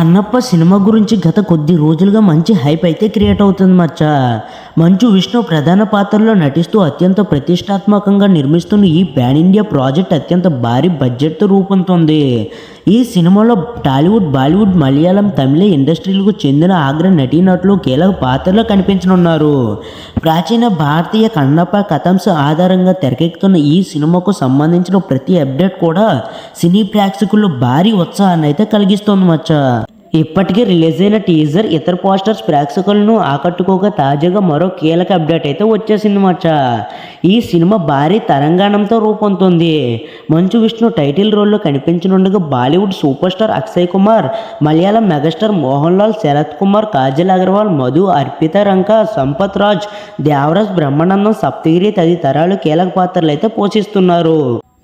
Kannappa cinema గురించి గత కొద్ది రోజులుగా మంచి హైప్ అయితే క్రియేట్ అవుతుంది మచ్చా. మంచు విష్ణు ప్రధాన పాత్రలో నటిస్తూ అత్యంత ప్రతిష్టాత్మకంగా నిర్మిస్తున్న ఈ పాన్ ఇండియా ప్రాజెక్ట్ అత్యంత భారీ బడ్జెట్తో రూపొందుతుంది. ఈ సినిమాలో టాలీవుడ్, బాలీవుడ్, మలయాళం, తమిళ ఇండస్ట్రీలకు చెందిన అగ్ర నటీనటులు కీలక పాత్రలో కనిపించనున్నారు. ప్రాచీన భారతీయ కన్నప్ప కథాంశ ఆధారంగా తెరకెక్కుతున్న ఈ సినిమాకు సంబంధించిన ప్రతి అప్డేట్ కూడా సినీ ప్రేక్షకుల్లో భారీ ఉత్సాహాన్ని అయితే కలిగిస్తోంది మచ్చా. ఇప్పటికే రిలీజ్ అయిన టీజర్, ఇతర పోస్టర్స్ ప్రేక్షకులను ఆకట్టుకోగా తాజాగా మరో కీలక అప్డేట్ అయితే వచ్చేసింది మచ్చా. ఈ సినిమా భారీ తరంగాణంతో రూపొందుతుంది. మంచు విష్ణు టైటిల్ రోల్లో కనిపించనుండగా Bollywood super star Akshay Kumar, Malayalam megastar Mohan Lal, Sarath Kumar, Kajal Aggarwal, Madhu, Arpitha Ranka, Sampath Raj, Devaraj, Brahmanandam, Saptagiri తదితరాలు కీలక పాత్రలు అయితే పోషిస్తున్నారు.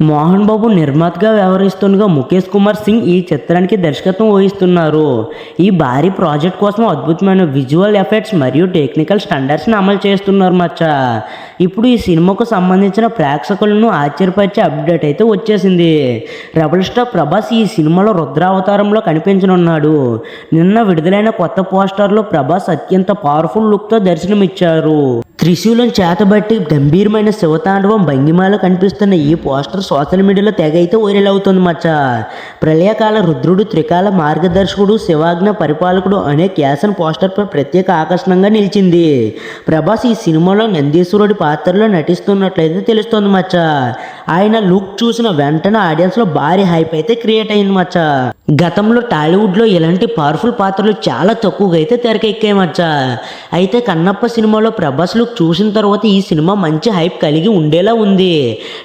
మోహన్ బాబు నిర్మాతగా వ్యవహరిస్తుండగా ముఖేష్ కుమార్ సింగ్ ఈ చిత్రానికి దర్శకత్వం వహిస్తున్నారు. ఈ భారీ ప్రాజెక్ట్ కోసం అద్భుతమైన విజువల్ ఎఫెక్ట్స్ మరియు టెక్నికల్ స్టాండర్డ్స్ని అమలు చేస్తున్నారు మచ్చా. ఇప్పుడు ఈ సినిమాకు సంబంధించిన ప్రేక్షకులను ఆశ్చర్యపరిచే అప్డేట్ అయితే వచ్చేసింది. రెబల్ స్టార్ ప్రభాస్ ఈ సినిమాలో రుద్రావతారంలో కనిపించనున్నాడు. నిన్న విడుదలైన కొత్త పోస్టర్లో ప్రభాస్ అత్యంత పవర్ఫుల్ లుక్తో దర్శనమిచ్చారు. త్రిశూలం చేతబట్టి గంభీరమైన శివతాండవం భంగిమాలో కనిపిస్తున్న ఈ పోస్టర్ సోషల్ మీడియాలో తెగ అయితే వైరల్ అవుతుంది మచ్చా. ప్రళయకాల రుద్రుడు, త్రికాల మార్గదర్శకుడు, శివాజ్ఞ పరిపాలకుడు అనే క్యాసన్ పోస్టర్పై ప్రత్యేక ఆకర్షణగా నిలిచింది. ప్రభాస్ ఈ సినిమాలో నందీశ్వరుడి పాత్రలో నటిస్తున్నట్లయితే తెలుస్తోంది మచ్చా. ఆయన లుక్ చూసిన వెంటనే ఆడియన్స్లో భారీ హైప్ అయితే క్రియేట్ అయింది మచ్చా. గతంలో టాలీవుడ్లో ఇలాంటి పవర్ఫుల్ పాత్రలు చాలా తక్కువగా అయితే తెరకెక్కాయి మచ్చా. అయితే కన్నప్ప సినిమాలో ప్రభాస్ లుక్ చూసిన తర్వాత ఈ సినిమా మంచి హైప్ కలిగి ఉండేలా ఉంది.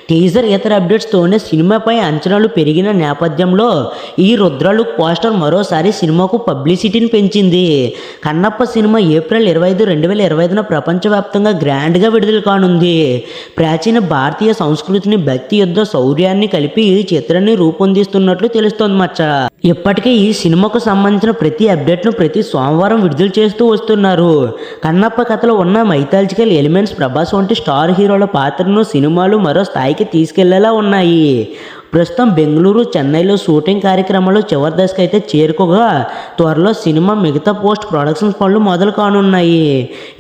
టీజర్, ఇతర అప్డేట్స్తోనే సినిమాపై అంచనాలు పెరిగిన నేపథ్యంలో ఈ రుద్ర లుక్ పోస్టర్ మరోసారి సినిమాకు పబ్లిసిటీని పెంచింది. కన్నప్ప సినిమా ఏప్రిల్ 25, 2025న ప్రపంచవ్యాప్తంగా గ్రాండ్గా విడుదల కానుంది. ప్రాచీన భారతీయ సంస్కృతిని, భక్తి, యుద్ధ శౌర్యాన్ని కలిపి ఈ చిత్రాన్ని రూపొందిస్తున్నట్లు తెలుస్తోంది మచ్చా. ఇప్పటికే ఈ సినిమాకు సంబంధించిన ప్రతి అప్డేట్ను ప్రతి సోమవారం విడుదల చేస్తూ వస్తున్నారు. కన్నప్ప కథలో ఉన్న మైథాలజికల్ ఎలిమెంట్స్ ప్రభాస్ వంటి స్టార్ హీరోల పాత్రను సినిమాలు మరో స్థాయికి తీసుకెళ్లేలా ఉన్నాయి. ప్రస్తుతం బెంగళూరు, చెన్నైలో షూటింగ్ కార్యక్రమాలు చివరి దశకు అయితే చేరుకోగా త్వరలో సినిమా మిగతా పోస్ట్ ప్రొడక్షన్ పనులు మొదలు కానున్నాయి.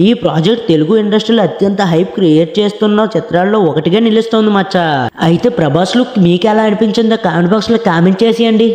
ఈ ప్రాజెక్ట్ తెలుగు ఇండస్ట్రీలో అత్యంత హైప్ క్రియేట్ చేస్తున్న చిత్రాల్లో ఒకటిగా నిలుస్తోంది మచ్చా. అయితే ప్రభాస్ లుక్ మీకు ఎలా అనిపించిందో కామెంట్ బాక్స్లో కామెంట్ చేసేయండి.